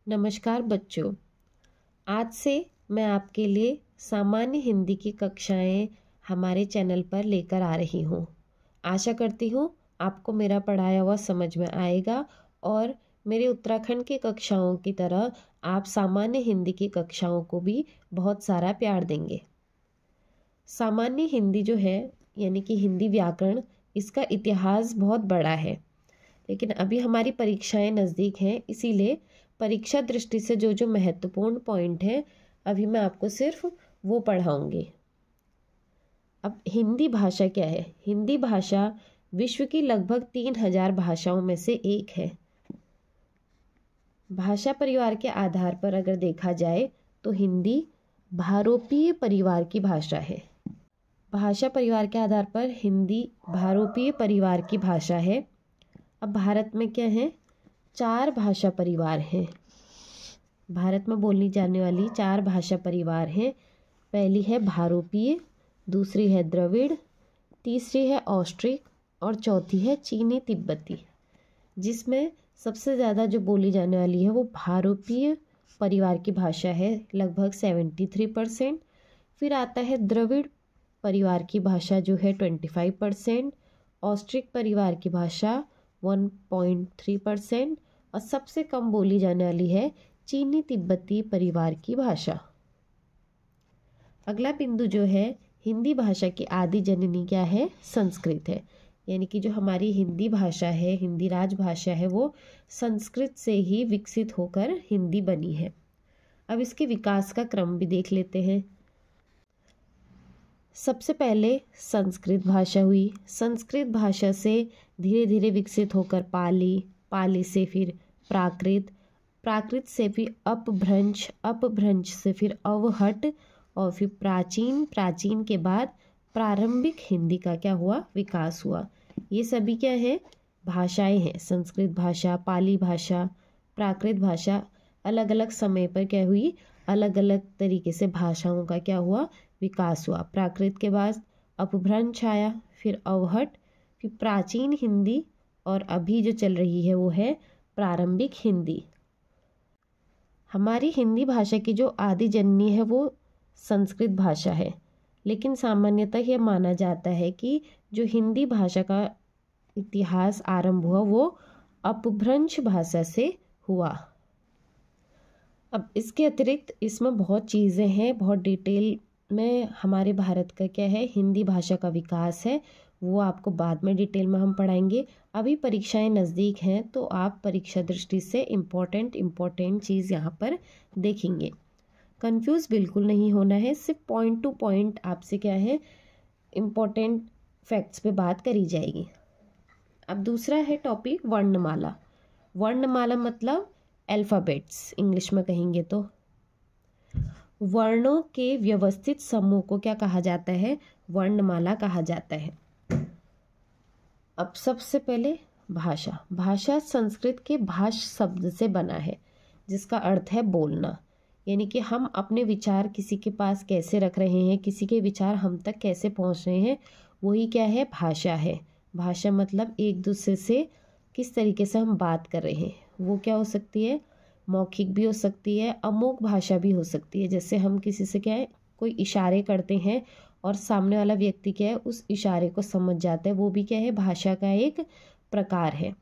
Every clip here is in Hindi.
नमस्कार बच्चों, आज से मैं आपके लिए सामान्य हिंदी की कक्षाएं हमारे चैनल पर लेकर आ रही हूँ। आशा करती हूँ आपको मेरा पढ़ाया हुआ समझ में आएगा और मेरे उत्तराखंड की कक्षाओं की तरह आप सामान्य हिंदी की कक्षाओं को भी बहुत सारा प्यार देंगे। सामान्य हिंदी जो है यानी कि हिंदी व्याकरण, इसका इतिहास बहुत बड़ा है, लेकिन अभी हमारी परीक्षाएं नज़दीक हैं, इसीलिए परीक्षा दृष्टि से जो जो महत्वपूर्ण पॉइंट हैं अभी मैं आपको सिर्फ वो पढ़ाऊंगी। अब हिंदी भाषा क्या है? हिंदी भाषा विश्व की लगभग 3000 भाषाओं में से एक है। भाषा परिवार के आधार पर अगर देखा जाए तो हिंदी भारोपीय परिवार की भाषा है। भाषा परिवार के आधार पर हिंदी भारोपीय परिवार की भाषा है। अब भारत में क्या है? 4 भाषा परिवार हैं। भारत में बोली जाने वाली 4 भाषा परिवार हैं। पहली है भारोपीय, दूसरी है द्रविड़, तीसरी है ऑस्ट्रिक और चौथी है चीनी तिब्बती, जिसमें सबसे ज़्यादा जो बोली जाने वाली है वो भारोपीय परिवार की भाषा है, लगभग 73%। फिर आता है द्रविड़ परिवार की भाषा जो है 25%, ऑस्ट्रिक परिवार की भाषा 1.3% और सबसे कम बोली जाने वाली है चीनी तिब्बती परिवार की भाषा। अगला बिंदु जो है, हिंदी भाषा की आदि जननी क्या है? संस्कृत है। यानी कि जो हमारी हिंदी भाषा है, हिंदी राजभाषा है, वो संस्कृत से ही विकसित होकर हिंदी बनी है। अब इसके विकास का क्रम भी देख लेते हैं। सबसे पहले संस्कृत भाषा हुई। संस्कृत भाषा से धीरे धीरे विकसित होकर पाली, पाली से फिर प्राकृत, प्राकृत से फिर अपभ्रंश, अपभ्रंश से फिर अवहट और फिर प्राचीन, प्राचीन के बाद प्रारंभिक हिंदी का क्या हुआ? विकास हुआ। ये सभी क्या है? भाषाएं हैं। संस्कृत भाषा, पाली भाषा, प्राकृत भाषा अलग अलग समय पर क्या हुई? अलग अलग तरीके से भाषाओं का क्या हुआ? विकास हुआ। प्राकृत के बाद अपभ्रंश आया, फिर अवहट, फिर प्राचीन हिंदी और अभी जो चल रही है वो है प्रारंभिक हिंदी। हमारी हिंदी भाषा की जो आदि जननी है वो संस्कृत भाषा है, लेकिन सामान्यतः यह माना जाता है कि जो हिंदी भाषा का इतिहास आरंभ हुआ वो अपभ्रंश भाषा से हुआ। अब इसके अतिरिक्त इसमें बहुत चीज़ें हैं, बहुत डिटेल में हमारे भारत का क्या है, हिंदी भाषा का विकास है, वो आपको बाद में डिटेल में हम पढ़ाएंगे। अभी परीक्षाएं नज़दीक हैं तो आप परीक्षा दृष्टि से इम्पोर्टेंट चीज़ यहाँ पर देखेंगे। कंफ्यूज बिल्कुल नहीं होना है, सिर्फ पॉइंट टू पॉइंट आपसे क्या है, इम्पोर्टेंट फैक्ट्स पे बात करी जाएगी। अब दूसरा है टॉपिक वर्णमाला। वर्णमाला मतलब अल्फ़ाबेट्स, इंग्लिश में कहेंगे तो वर्णों के व्यवस्थित समूह को क्या कहा जाता है? वर्णमाला कहा जाता है। अब सबसे पहले भाषा। भाषा संस्कृत के भाष शब्द से बना है, जिसका अर्थ है बोलना। यानी कि हम अपने विचार किसी के पास कैसे रख रहे हैं, किसी के विचार हम तक कैसे पहुंच रहे हैं, वही क्या है? भाषा है। भाषा मतलब एक दूसरे से किस तरीके से हम बात कर रहे हैं। वो क्या हो सकती है? मौखिक भी हो सकती है, अमोघ भाषा भी हो सकती है। जैसे हम किसी से क्या है, कोई इशारे करते हैं और सामने वाला व्यक्ति क्या है, उस इशारे को समझ जाता है, वो भी क्या है? भाषा का एक प्रकार है।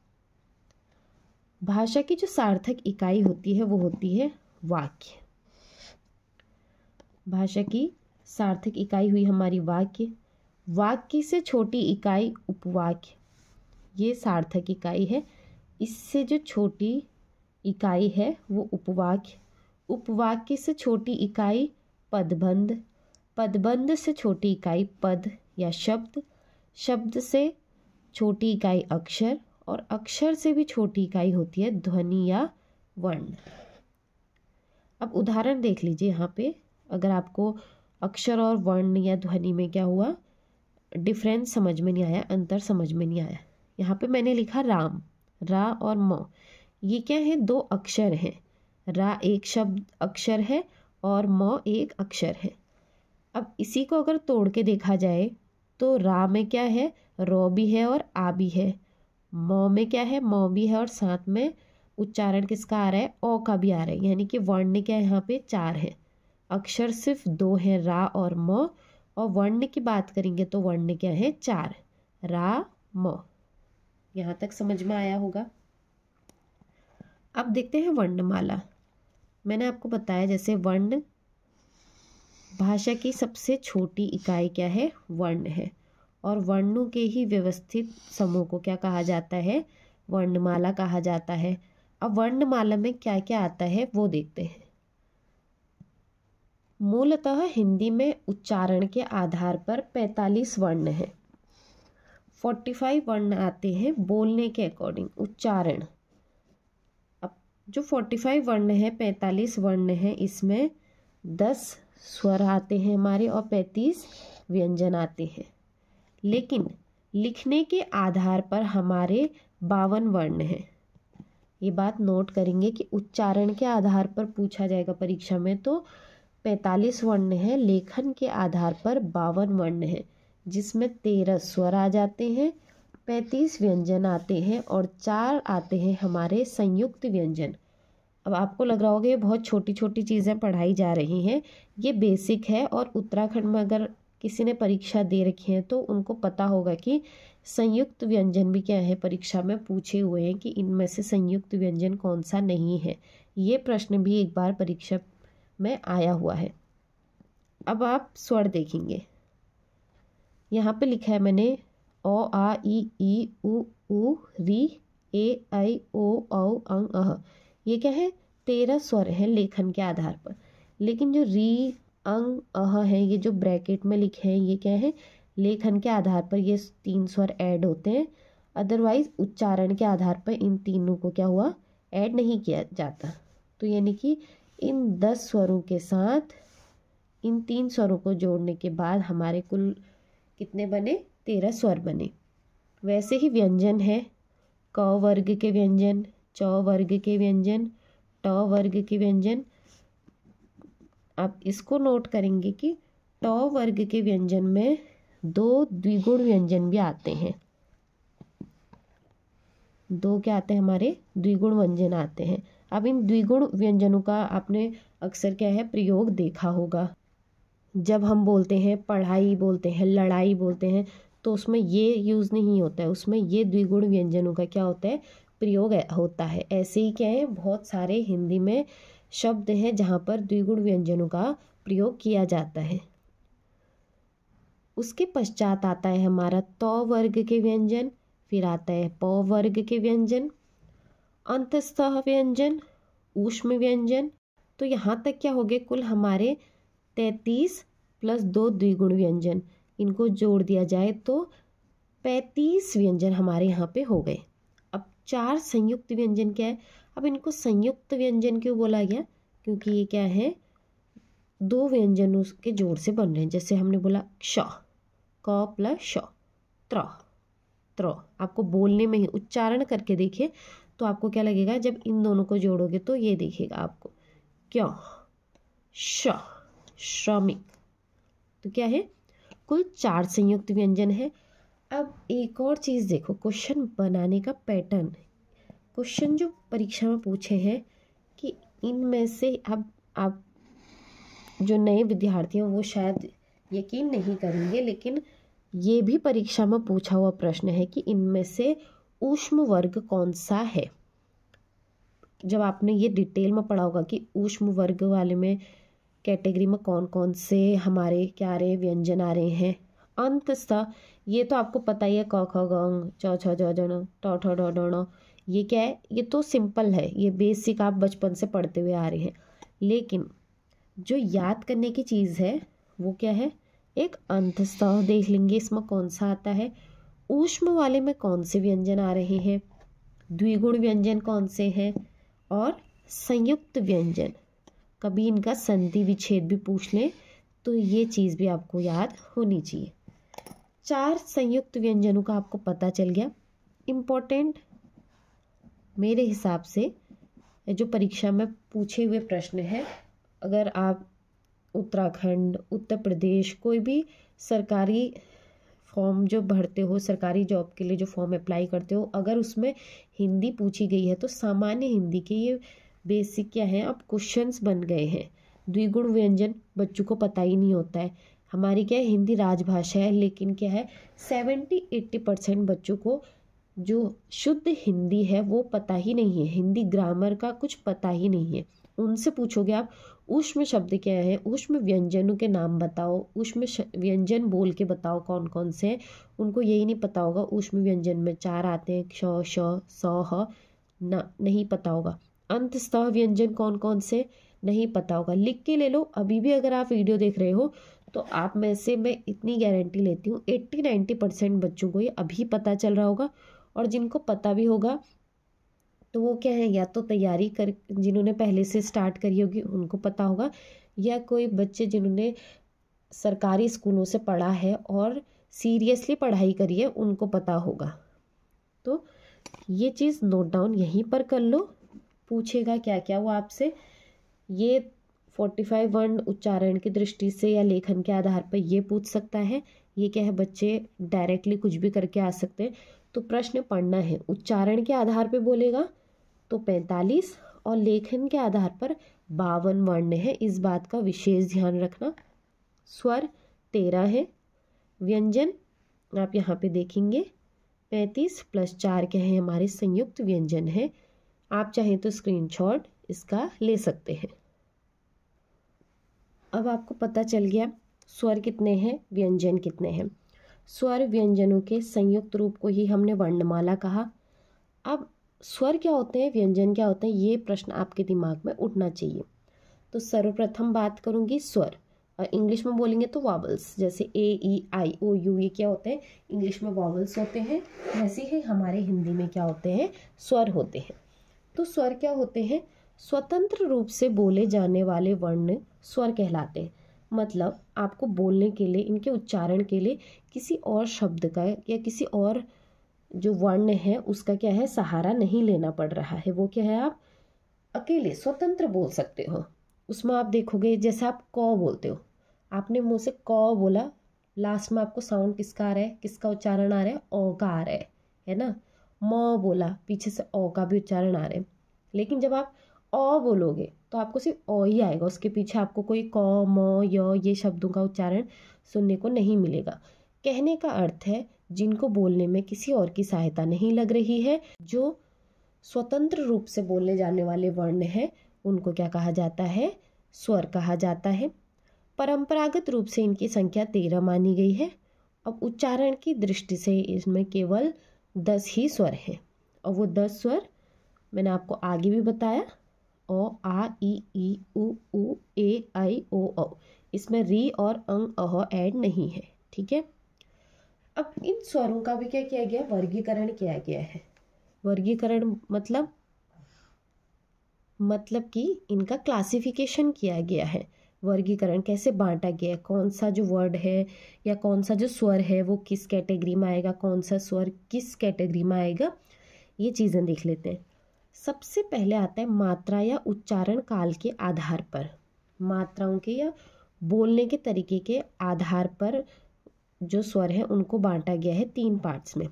भाषा की जो सार्थक इकाई होती है वो होती है वाक्य। भाषा की सार्थक इकाई हुई हमारी वाक्य। वाक्य से छोटी इकाई उपवाक्य, ये सार्थक इकाई है। इससे जो छोटी इकाई है वो उपवाक्य। उपवाक्य से छोटी इकाई पदबंध। पदबंध से छोटी इकाई पद या शब्द। शब्द से छोटी इकाई अक्षर और अक्षर से भी छोटी इकाई होती है ध्वनि या वर्ण। अब उदाहरण देख लीजिए यहाँ पे, अगर आपको अक्षर और वर्ण या ध्वनि में क्या हुआ, डिफरेंस समझ में नहीं आया, अंतर समझ में नहीं आया। यहाँ पे मैंने लिखा राम, रा और म, ये क्या है? 2 अक्षर हैं। रा एक शब्द अक्षर है और म एक अक्षर है। अब इसी को अगर तोड़ के देखा जाए तो रा में क्या है? रो भी है और आ भी है। म में क्या है? म भी है और साथ में उच्चारण किसका आ रहा है, ओ का भी आ रहा है, यानी कि वर्ण क्या है यहाँ पे 4 है, अक्षर सिर्फ 2 है, रा और म, और वर्ण की बात करेंगे तो वर्ण क्या है 4, रा म। यहाँ तक समझ में आया होगा। अब देखते हैं वर्णमाला। मैंने आपको बताया जैसे वर्ण भाषा की सबसे छोटी इकाई क्या है, वर्ण है, और वर्णों के ही व्यवस्थित समूह को क्या कहा जाता है, वर्णमाला कहा जाता है। अब वर्णमाला में क्या क्या आता है वो देखते हैं। मूलतः हिंदी में उच्चारण के आधार पर 45 वर्ण हैं, 45 वर्ण आते हैं बोलने के अकॉर्डिंग, उच्चारण। अब जो 45 वर्ण है, 45 वर्ण है, इसमें 10 स्वर आते हैं हमारे और 35 व्यंजन आते हैं। लेकिन लिखने के आधार पर हमारे 52 वर्ण हैं। ये बात नोट करेंगे कि उच्चारण के आधार पर पूछा जाएगा परीक्षा में तो 45 वर्ण है, लेखन के आधार पर 52 वर्ण है, जिसमें 13 स्वर आ जाते हैं, 35 व्यंजन आते हैं और 4 आते हैं हमारे संयुक्त व्यंजन। अब आपको लग रहा होगा ये बहुत छोटी छोटी चीज़ें पढ़ाई जा रही हैं, ये बेसिक है, और उत्तराखंड में अगर किसी ने परीक्षा दे रखी है तो उनको पता होगा कि संयुक्त व्यंजन भी क्या है, परीक्षा में पूछे हुए हैं कि इनमें से संयुक्त व्यंजन कौन सा नहीं है। ये प्रश्न भी एक बार परीक्षा में आया हुआ है। अब आप स्वर देखेंगे, यहाँ पे लिखा है मैंने ओ आ ई उ री ए ऐ ओ औ अं अह। ये क्या है, 13 स्वर है लेखन के आधार पर, लेकिन जो री अंग अह है, ये जो ब्रैकेट में लिखे हैं, ये क्या है, लेखन के आधार पर ये 3 स्वर ऐड होते हैं, अदरवाइज उच्चारण के आधार पर इन तीनों को क्या हुआ, ऐड नहीं किया जाता। तो यानी कि इन 10 स्वरों के साथ इन 3 स्वरों को जोड़ने के बाद हमारे कुल कितने बने, 13 स्वर बने। वैसे ही व्यंजन है, क वर्ग के व्यंजन, च वर्ग के व्यंजन, ट वर्ग के व्यंजन। आप इसको नोट करेंगे कि ट वर्ग के व्यंजन में 2 द्विगुण व्यंजन भी आते हैं, 2 क्या आते हैं हमारे, द्विगुण व्यंजन आते हैं। अब इन द्विगुण व्यंजनों का आपने अक्सर क्या है, प्रयोग देखा होगा। जब हम बोलते हैं पढ़ाई बोलते हैं, लड़ाई बोलते हैं, तो उसमें ये यूज़ नहीं होता है, उसमें ये द्विगुण व्यंजनों का क्या होता है, प्रयोग होता है। ऐसे ही क्या है, बहुत सारे हिंदी में शब्द हैं जहाँ पर द्विगुण व्यंजनों का प्रयोग किया जाता है। उसके पश्चात आता है हमारा त वर्ग के व्यंजन, फिर आता है प वर्ग के व्यंजन, अंतस्थः व्यंजन, ऊष्म व्यंजन। तो यहाँ तक क्या हो गए, कुल हमारे 33 प्लस 2 द्विगुण व्यंजन, इनको जोड़ दिया जाए तो 35 व्यंजन हमारे यहाँ पे हो गए। अब 4 संयुक्त व्यंजन क्या है, अब इनको संयुक्त व्यंजन क्यों बोला गया, क्योंकि ये क्या है, 2 व्यंजनों के जोड़ से बन रहे हैं। जैसे हमने बोला क्ष, क प्लस श, त्र, त्र। आपको बोलने में ही उच्चारण करके देखिए तो आपको क्या लगेगा, जब इन दोनों को जोड़ोगे तो ये दिखेगा आपको, क्यों, श, श्रमिक। तो क्या है, कुल 4 संयुक्त व्यंजन है। अब एक और चीज़ देखो, क्वेश्चन बनाने का पैटर्न, क्वेश्चन जो परीक्षा में पूछे हैं कि इनमें से, अब आप जो नए विद्यार्थी हैं वो शायद यकीन नहीं करेंगे, लेकिन ये भी परीक्षा में पूछा हुआ प्रश्न है कि इनमें से ऊष्म वर्ग कौन सा है। जब आपने ये डिटेल में पढ़ा होगा कि ऊष्म वर्ग वाले में कैटेगरी में कौन कौन से हमारे क्या रहे व्यंजन आ रहे हैं। अंतस्थः ये तो आपको पता ही है, क ख ग च छ ज ज ट ठ ड ढ ण, ये क्या है, ये तो सिंपल है, ये बेसिक आप बचपन से पढ़ते हुए आ रहे हैं। लेकिन जो याद करने की चीज़ है वो क्या है, एक अंतस्थः देख लेंगे इसमें कौन सा आता है, ऊष्म वाले में कौन से व्यंजन आ रहे हैं, द्विगुण व्यंजन कौन से हैं, और संयुक्त व्यंजन। कभी इनका संधि विच्छेद भी पूछ लें तो ये चीज़ भी आपको याद होनी चाहिए। 4 संयुक्त व्यंजनों का आपको पता चल गया। इम्पोर्टेंट मेरे हिसाब से जो परीक्षा में पूछे हुए प्रश्न है, अगर आप उत्तराखंड, उत्तर प्रदेश, कोई भी सरकारी फॉर्म जो भरते हो, सरकारी जॉब के लिए जो फॉर्म अप्लाई करते हो, अगर उसमें हिंदी पूछी गई है तो सामान्य हिंदी के ये बेसिक क्या है, अब क्वेश्चंस बन गए हैं। द्विगुण व्यंजन बच्चों को पता ही नहीं होता है। हमारी क्या है, हिंदी राजभाषा है, लेकिन क्या है 70-80% बच्चों को जो शुद्ध हिंदी है वो पता ही नहीं है। हिंदी ग्रामर का कुछ पता ही नहीं है। उनसे पूछोगे आप ऊष्म शब्द क्या है, ऊष्म व्यंजनों के नाम बताओ, ऊष्म व्यंजन बोल के बताओ कौन कौन से हैं, उनको यही नहीं पता होगा। ऊष्म व्यंजन में 4 आते हैं, क्ष, श, स, ह, ना नहीं पता होगा। अंतस्थ व्यंजन कौन कौन से नहीं पता होगा। लिख के ले लो। अभी भी अगर आप वीडियो देख रहे हो तो आप में से मैं इतनी गारंटी लेती हूँ 80-90% बच्चों को ये अभी पता चल रहा होगा। और जिनको पता भी होगा तो वो क्या है, या तो तैयारी कर, जिन्होंने पहले से स्टार्ट करी होगी उनको पता होगा, या कोई बच्चे जिन्होंने सरकारी स्कूलों से पढ़ा है और सीरियसली पढ़ाई करी है उनको पता होगा। तो ये चीज़ नोट डाउन यहीं पर कर लो। पूछेगा क्या क्या वो आपसे, ये 45 वर्ण उच्चारण की दृष्टि से या लेखन के आधार पर ये पूछ सकता है। ये क्या है, बच्चे डायरेक्टली कुछ भी करके आ सकते हैं। तो प्रश्न पढ़ना है, उच्चारण के आधार पे बोलेगा तो 45 और लेखन के आधार पर 52 वर्ण है। इस बात का विशेष ध्यान रखना। स्वर 13 है। व्यंजन आप यहाँ पे देखेंगे 35 + 4 क्या है, हमारे संयुक्त व्यंजन है। आप चाहें तो स्क्रीनशॉट इसका ले सकते हैं। अब आपको पता चल गया स्वर कितने हैं, व्यंजन कितने हैं। स्वर व्यंजनों के संयुक्त रूप को ही हमने वर्णमाला कहा। अब स्वर क्या होते हैं, व्यंजन क्या होते हैं, ये प्रश्न आपके दिमाग में उठना चाहिए। तो सर्वप्रथम बात करूंगी स्वर, और इंग्लिश में बोलेंगे तो वॉवल्स। जैसे A, E, I, O, U ये क्या होते हैं, इंग्लिश में वॉवल्स होते हैं। वैसे ही हमारे हिंदी में क्या होते हैं, स्वर होते हैं। तो स्वर क्या होते हैं, स्वतंत्र रूप से बोले जाने वाले वर्ण स्वर कहलाते हैं। मतलब आपको बोलने के लिए, इनके उच्चारण के लिए किसी और शब्द का या किसी और जो वर्ण है उसका क्या है, सहारा नहीं लेना पड़ रहा है। वो क्या है, आप अकेले स्वतंत्र बोल सकते हो। उसमें आप देखोगे जैसे आप क बोलते हो, आपने मुंह से क बोला, लास्ट में आपको साउंड किसका आ रहा है, किसका उच्चारण आ रहा है, ओ का आ रहा है ना। म बोला, पीछे से ओ का भी उच्चारण आ रहा है। लेकिन जब आप ओ बोलोगे तो आपको सिर्फ ओ ही आएगा, उसके पीछे आपको कोई क, म, य ये शब्दों का उच्चारण सुनने को नहीं मिलेगा। कहने का अर्थ है जिनको बोलने में किसी और की सहायता नहीं लग रही है, जो स्वतंत्र रूप से बोले जाने वाले वर्ण हैं, उनको क्या कहा जाता है, स्वर कहा जाता है। परंपरागत रूप से इनकी संख्या 13 मानी गई है। अब उच्चारण की दृष्टि से इसमें केवल 10 ही स्वर हैं, और वो 10 स्वर मैंने आपको आगे भी बताया, ओ, आ, ई, उ, ए, आई, ओ। इसमें री और अंग, अह ऐड नहीं है, ठीक है। अब इन स्वरों का भी क्या किया गया, वर्गीकरण किया गया है। वर्गीकरण मतलब कि इनका क्लासिफिकेशन किया गया है। वर्गीकरण कैसे बांटा गया है, कौन सा जो वर्ड है या कौन सा जो स्वर है वो किस कैटेगरी में आएगा, कौन सा स्वर किस कैटेगरी में आएगा, ये चीज़ें देख लेते हैं। सबसे पहले आता है मात्रा या उच्चारण काल के आधार पर। मात्राओं के या बोलने के तरीके के आधार पर जो स्वर है उनको बांटा गया है 3 पार्ट्स में,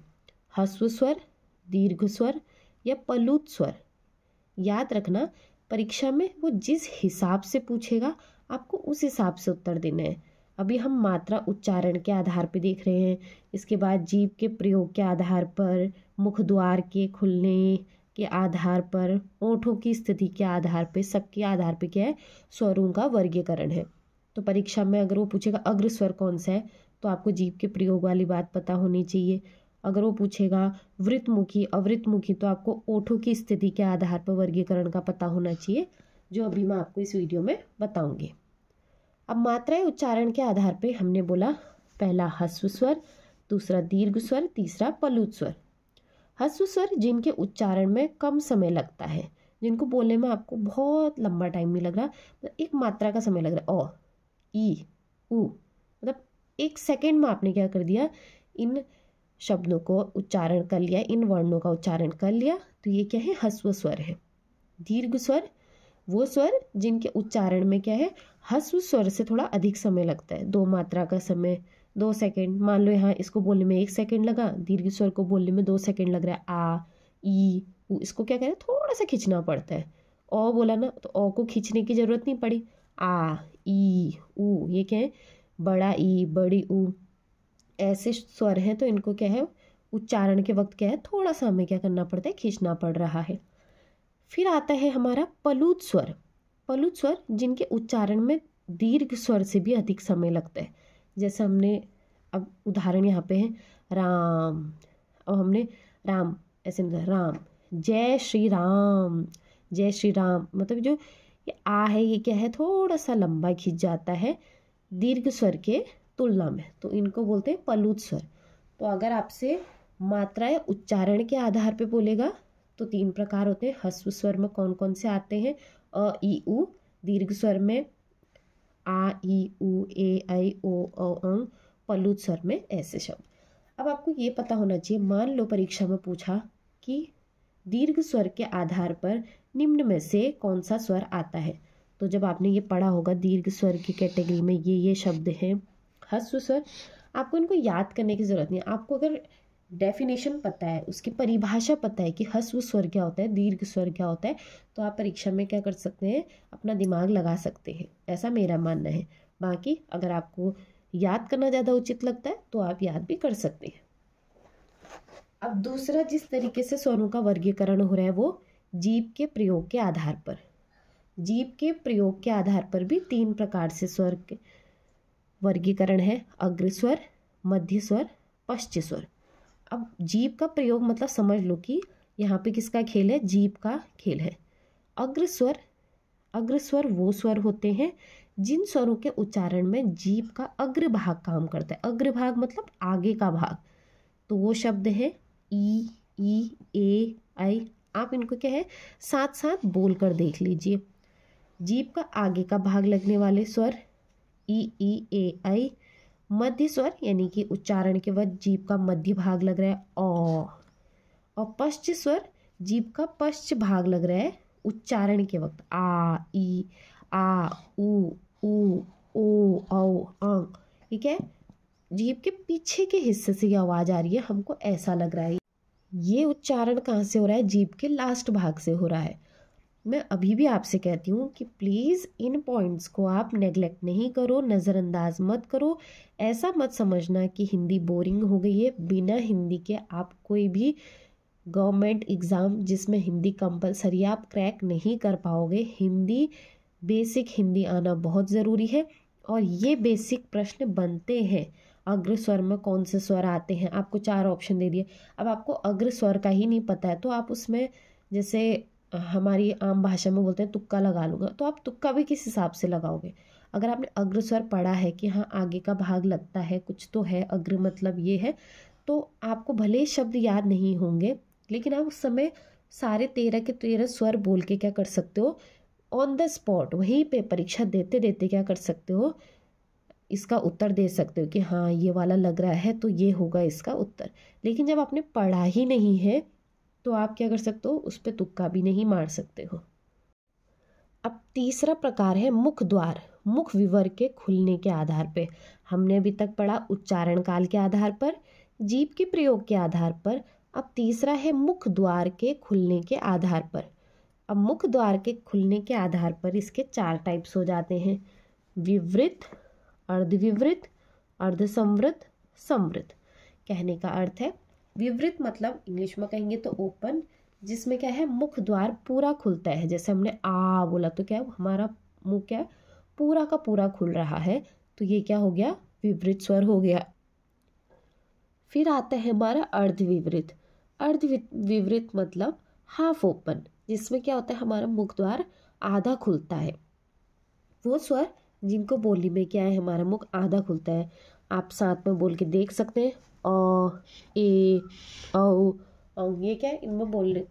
ह्रस्व स्वर, दीर्घ स्वर या पलुत स्वर। याद रखना, परीक्षा में वो जिस हिसाब से पूछेगा आपको उस हिसाब से उत्तर देना है। अभी हम मात्रा उच्चारण के आधार पर देख रहे हैं, इसके बाद जीभ के प्रयोग के आधार पर, मुख द्वार के खुलने के आधार पर, ओठों की स्थिति के आधार पर, सबके आधार पर क्या है, स्वरों का वर्गीकरण है। तो परीक्षा में अगर वो पूछेगा अग्र स्वर कौन सा है, तो आपको जीभ के प्रयोग वाली बात पता होनी चाहिए। अगर वो पूछेगा वृत्तमुखी, अवृत्तमुखी, तो आपको ओठों की स्थिति के आधार पर वर्गीकरण का पता होना चाहिए, जो अभी मैं आपको इस वीडियो में बताऊंगी। अब मात्राएं उच्चारण के आधार पर हमने बोला, पहला ह्रस्व स्वर, दूसरा दीर्घ स्वर, तीसरा पलुत स्वर। ह्रस्व स्वर जिनके उच्चारण में कम समय लगता है, जिनको बोलने में आपको बहुत लंबा टाइम नहीं लग रहा, मतलब एक मात्रा का समय लग रहा है, ओ, ई, उ, मतलब 1 सेकेंड में आपने क्या कर दिया, इन शब्दों को उच्चारण कर लिया, इन वर्णों का उच्चारण कर लिया, तो ये क्या है, ह्रस्व स्वर है। दीर्घ स्वर वो स्वर जिनके उच्चारण में क्या है, ह्रस्व स्वर से थोड़ा अधिक समय लगता है, 2 मात्रा का समय 2 सेकंड, मान लो यहाँ इसको बोलने में 1 सेकंड लगा, दीर्घ स्वर को बोलने में 2 सेकंड लग रहा है। आ, ई, उ, इसको क्या करें, थोड़ा सा खींचना पड़ता है। ओ बोला ना तो ओ को खींचने की जरूरत नहीं पड़ी। आ, ई, उ, ये क्या है, बड़ा ई, बड़ी उ, ऐसे स्वर हैं तो इनको क्या है, उच्चारण के वक्त क्या है, थोड़ा सा हमें क्या करना पड़ता है, खींचना पड़ रहा है। फिर आता है हमारा पलूत स्वर। पलूत स्वर जिनके उच्चारण में दीर्घ स्वर से भी अधिक समय लगता है। जैसे हमने अब उदाहरण यहाँ पे है राम, अब हमने राम ऐसे नहीं, राम, जय श्री राम, जय श्री राम, मतलब जो ये आ है ये क्या है, थोड़ा सा लंबा खींच जाता है दीर्घ स्वर के तुलना में, तो इनको बोलते हैं पलूत स्वर। तो अगर आपसे मात्रा या उच्चारण के आधार पे बोलेगा तो 3 प्रकार होते हैं। ह्रस्व स्वर में कौन कौन से आते हैं, अ, ई, उ। दीर्घ स्वर में आ, ई, उ, ए, ऐ, ओ, औ, अं। पलूत स्वर में ऐसे शब्द। अब आपको ये पता होना चाहिए, मान लो परीक्षा में पूछा कि दीर्घ स्वर के आधार पर निम्न में से कौन सा स्वर आता है, तो जब आपने ये पढ़ा होगा दीर्घ स्वर की कैटेगरी में ये शब्द हैं। ह्रस्व स्वर आपको इनको याद करने की जरूरत नहीं है, आपको अगर डेफिनेशन पता है, उसकी परिभाषा पता है कि ह्रस्व स्वर क्या होता है, दीर्घ स्वर क्या होता है, तो आप परीक्षा में क्या कर सकते हैं, अपना दिमाग लगा सकते हैं, ऐसा मेरा मानना है। बाकी अगर आपको याद करना ज़्यादा उचित लगता है तो आप याद भी कर सकते हैं। अब दूसरा जिस तरीके से स्वरों का वर्गीकरण हो रहा है वो जीभ के प्रयोग के आधार पर। जीभ के प्रयोग के आधार पर भी 3 प्रकार से स्वर के वर्गीकरण है, अग्र स्वर, मध्य स्वर, पश्च स्वर। अब जीभ का प्रयोग मतलब समझ लो कि यहाँ पे किसका खेल है, जीभ का खेल है। अग्र स्वर वो स्वर होते हैं जिन स्वरों के उच्चारण में जीभ का अग्र भाग काम करता है। अग्र भाग मतलब आगे का भाग, तो वो शब्द है ई, ए, ऐ। आप इनको क्या है साथ साथ बोल कर देख लीजिए। जीभ का आगे का भाग लगने वाले स्वर ई, ए, ऐ। मध्य स्वर यानी कि उच्चारण के वक्त जीभ का मध्य भाग लग रहा है औ। और पश्च स्वर जीभ का पश्च भाग लग रहा है उच्चारण के वक्त आ, ई, आ, उ, ओ, औ, अं। ठीक है, जीभ के पीछे के हिस्से से ये आवाज आ रही है, हमको ऐसा लग रहा है। ये उच्चारण कहाँ से हो रहा है, जीभ के लास्ट भाग से हो रहा है। मैं अभी भी आपसे कहती हूँ कि प्लीज़ इन पॉइंट्स को आप नेग्लेक्ट नहीं करो, नज़रअंदाज मत करो। ऐसा मत समझना कि हिंदी बोरिंग हो गई है। बिना हिंदी के आप कोई भी गवर्नमेंट एग्ज़ाम जिसमें हिंदी कंपलसरी आप क्रैक नहीं कर पाओगे। हिंदी बेसिक हिंदी आना बहुत ज़रूरी है और ये बेसिक प्रश्न बनते हैं। अग्र स्वर में कौन से स्वर आते हैं, आपको 4 ऑप्शन दे दिए। अब आपको अग्र स्वर का ही नहीं पता है तो आप उसमें जैसे हमारी आम भाषा में बोलते हैं तुक्का लगा लूँगा, तो आप तुक्का भी किस हिसाब से लगाओगे। अगर आपने अग्र स्वर पढ़ा है कि हाँ आगे का भाग लगता है, कुछ तो है, अग्र मतलब ये है, तो आपको भले शब्द याद नहीं होंगे लेकिन आप उस समय सारे 13 के 13 स्वर बोल के क्या कर सकते हो, ऑन द स्पॉट वहीं पे परीक्षा देते देते क्या कर सकते हो, इसका उत्तर दे सकते हो कि हाँ ये वाला लग रहा है तो ये होगा इसका उत्तर। लेकिन जब आपने पढ़ा ही नहीं है तो आप क्या कर सकते हो, उस पर तुक्का भी नहीं मार सकते हो। अब तीसरा प्रकार है मुख द्वार। मुख विवर के खुलने के आधार पे हमने अभी तक पढ़ा उच्चारण काल के आधार पर, जीभ के प्रयोग के आधार पर। अब तीसरा है मुख द्वार के खुलने के आधार पर। अब मुख द्वार के खुलने के आधार पर इसके 4 टाइप्स हो जाते हैं, विवृत, अर्धविवृत, अर्धसंवृत, संवृत। कहने का अर्थ है विवृत मतलब इंग्लिश में कहेंगे तो ओपन, जिसमें क्या है मुख द्वार पूरा खुलता है। जैसे हमने आ बोला तो क्या है, हमारा मुंह क्या पूरा का पूरा खुल रहा है, तो ये क्या हो गया, विवृत स्वर हो गया। फिर आता है हमारा अर्धविवृत। अर्धविवृत मतलब हाफ ओपन, जिसमें क्या होता है हमारा मुख द्वार आधा खुलता है। वो स्वर जिनको बोलने में क्या है हमारा मुख आधा खुलता है। आप साथ में बोल के देख सकते हैं, अ, ए, औ, ये क्या है,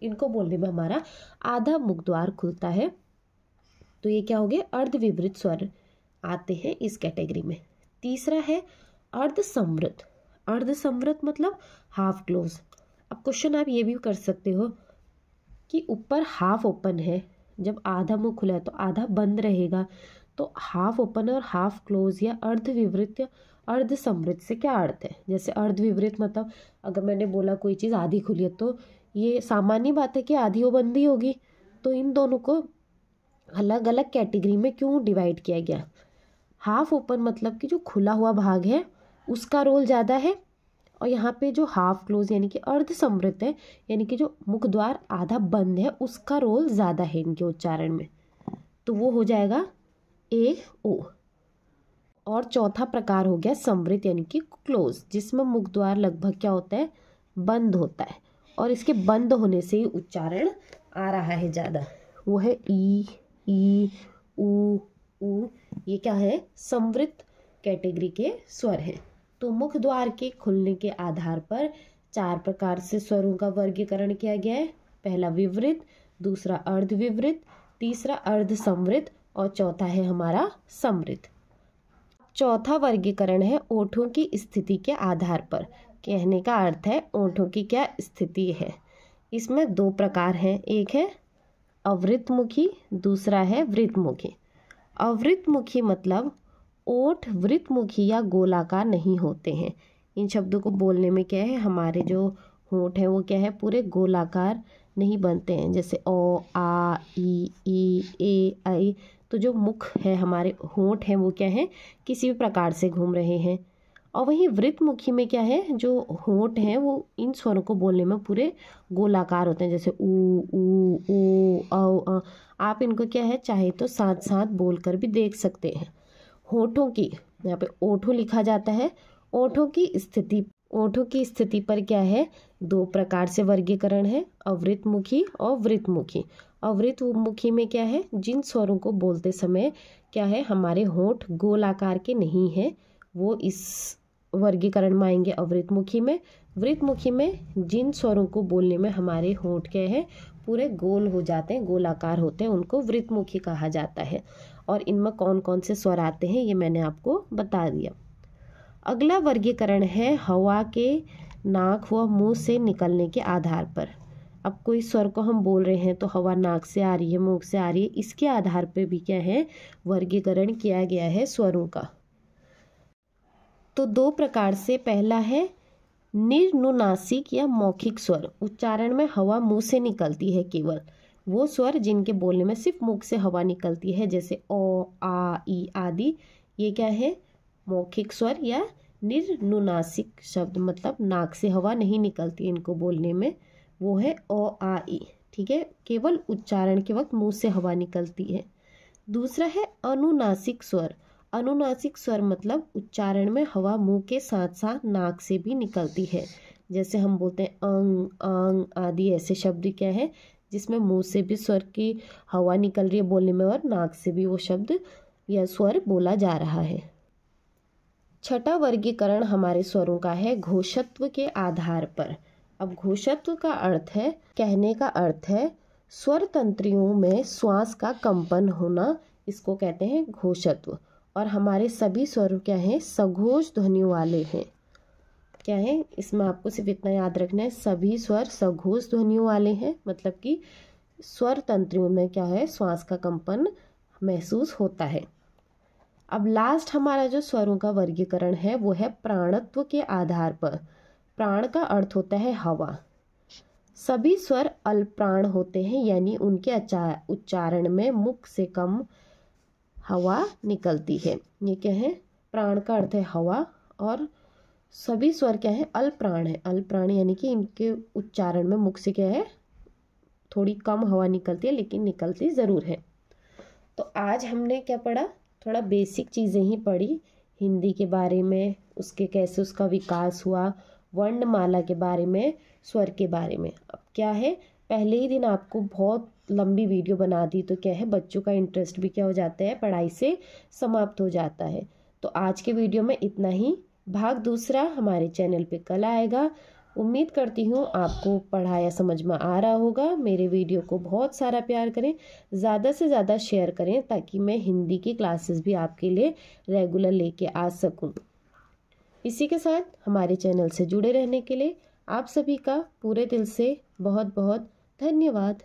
इनको बोलने में हमारा आधा मुख द्वार खुलता है, तो ये क्या हो गया, अर्धविवृत स्वर आते हैं इस कैटेगरी में। तीसरा है अर्धसंवृत। अर्धसंवृत मतलब हाफ क्लोज। अब क्वेश्चन आप ये भी कर सकते हो कि ऊपर हाफ ओपन है, जब आधा मुंह खुला है तो आधा बंद रहेगा, तो हाफ ओपन और हाफ क्लोज या अर्धविवृत या अर्ध समृद्ध से क्या अर्थ है। जैसे अर्ध विवृत मतलब अगर मैंने बोला कोई चीज़ आधी खुली है तो ये सामान्य बात है कि आधी वो बंदी होगी। तो इन दोनों को अलग अलग कैटेगरी में क्यों डिवाइड किया गया। हाफ ओपन मतलब कि जो खुला हुआ भाग है उसका रोल ज़्यादा है, और यहाँ पे जो हाफ क्लोज यानी कि अर्ध समृद्ध है यानी कि जो मुख द्वार आधा बंद है उसका रोल ज़्यादा है इनके उच्चारण में। तो वो हो जाएगा ए ओ। और चौथा प्रकार हो गया समृद्ध यानी कि क्लोज, जिसमें मुख द्वार लगभग क्या होता है, बंद होता है, और इसके बंद होने से ही उच्चारण आ रहा है ज़्यादा। वो है ई ऊ ऊ। ये क्या है, समृद्ध कैटेगरी के स्वर हैं। तो मुख द्वार के खुलने के आधार पर 4 प्रकार से स्वरों का वर्गीकरण किया गया है। पहला विवृत, दूसरा अर्ध विवृत, तीसरा अर्ध समृद्ध और चौथा है हमारा समृद्ध। चौथा वर्गीकरण है ओठों की स्थिति के आधार पर। कहने का अर्थ है ओठों की क्या स्थिति है। इसमें 2 प्रकार हैं, एक है अवृतमुखी, दूसरा है वृतमुखी। अवृतमुखी मतलब ओठ वृतमुखी या गोलाकार नहीं होते हैं। इन शब्दों को बोलने में क्या है, हमारे जो होंठ है वो क्या है, पूरे गोलाकार नहीं बनते हैं। जैसे ओ आ ई ए आई, तो जो मुख है हमारे होंठ हैं वो क्या है, किसी भी प्रकार से घूम रहे हैं। और वहीं वृतमुखी में क्या है, जो होंठ हैं वो इन स्वरों को बोलने में पूरे गोलाकार होते हैं। जैसे ऊ ओ औ। आप इनको क्या है चाहे तो साथ साथ बोलकर भी देख सकते हैं। होठों की, यहाँ पे ओठों लिखा जाता है। ओठों की स्थिति पर क्या है, 2 प्रकार से वर्गीकरण है, अवृतमुखी और वृतमुखी। अवृतमुखी में क्या है, जिन स्वरों को बोलते समय क्या है हमारे होंठ गोलाकार के नहीं है, वो इस वर्गीकरण में आएंगे अवृतमुखी में। वृतमुखी में जिन स्वरों को बोलने में हमारे होंठ क्या है पूरे गोल हो जाते हैं, गोलाकार होते हैं, उनको वृतमुखी कहा जाता है। और इनमें कौन कौन से स्वर आते हैं ये मैंने आपको बता दिया। अगला वर्गीकरण है हवा के नाक व मुंह से निकलने के आधार पर। अब कोई स्वर को हम बोल रहे हैं तो हवा नाक से आ रही है, मुंह से आ रही है, इसके आधार पर भी क्या है वर्गीकरण किया गया है स्वरों का। तो 2 प्रकार से, पहला है निर्नुनासिक या मौखिक स्वर। उच्चारण में हवा मुंह से निकलती है, केवल वो स्वर जिनके बोलने में सिर्फ मुख से हवा निकलती है, जैसे ओ आ ई आदि। ये क्या है, मौखिक स्वर या निर्नुनासिक शब्द, मतलब नाक से हवा नहीं निकलती इनको बोलने में, वो है ओ आ ई। ठीक है, केवल उच्चारण के वक्त मुंह से हवा निकलती है। दूसरा है अनुनासिक स्वर। अनुनासिक स्वर मतलब उच्चारण में हवा मुंह के साथ साथ नाक से भी निकलती है। जैसे हम बोलते हैं अंग आंग आदि, ऐसे शब्द क्या है जिसमें मुंह से भी स्वर की हवा निकल रही है बोलने में और नाक से भी वो शब्द या स्वर बोला जा रहा है। छठा वर्गीकरण हमारे स्वरों का है घोषत्व के आधार पर। अब घोषत्व का अर्थ है, कहने का अर्थ है स्वर तंत्रियों में श्वास का कंपन होना, इसको कहते हैं घोषत्व। और हमारे सभी स्वर क्या हैं, सघोष ध्वनियों वाले हैं। क्या है, इसमें आपको सिर्फ इतना याद रखना है, सभी स्वर सघोष ध्वनियों वाले हैं, मतलब कि स्वर तंत्रियों में क्या है श्वास का कंपन महसूस होता है। अब लास्ट हमारा जो स्वरों का वर्गीकरण है वो है प्राणत्व के आधार पर। प्राण का अर्थ होता है हवा। सभी स्वर अल्पप्राण होते हैं, यानी उनके उच्चारण में मुख से कम हवा निकलती है। ये क्या है, प्राण का अर्थ है हवा, और सभी स्वर क्या है अल्पप्राण है। अल्पप्राण यानी कि इनके उच्चारण में मुख से क्या है थोड़ी कम हवा निकलती है, लेकिन निकलती ज़रूर है। तो आज हमने क्या पढ़ा, थोड़ा बेसिक चीज़ें ही पढ़ी, हिंदी के बारे में, उसके कैसे उसका विकास हुआ, वर्णमाला के बारे में, स्वर के बारे में। अब क्या है, पहले ही दिन आपको बहुत लंबी वीडियो बना दी तो क्या है बच्चों का इंटरेस्ट भी क्या हो जाता है, पढ़ाई से समाप्त हो जाता है। तो आज के वीडियो में इतना ही। भाग दूसरा हमारे चैनल पे कल आएगा। उम्मीद करती हूँ आपको पढ़ाया समझ में आ रहा होगा। मेरे वीडियो को बहुत सारा प्यार करें, ज़्यादा से ज़्यादा शेयर करें, ताकि मैं हिंदी की क्लासेस भी आपके लिए रेगुलर लेके आ सकूँ। इसी के साथ हमारे चैनल से जुड़े रहने के लिए आप सभी का पूरे दिल से बहुत बहुत धन्यवाद।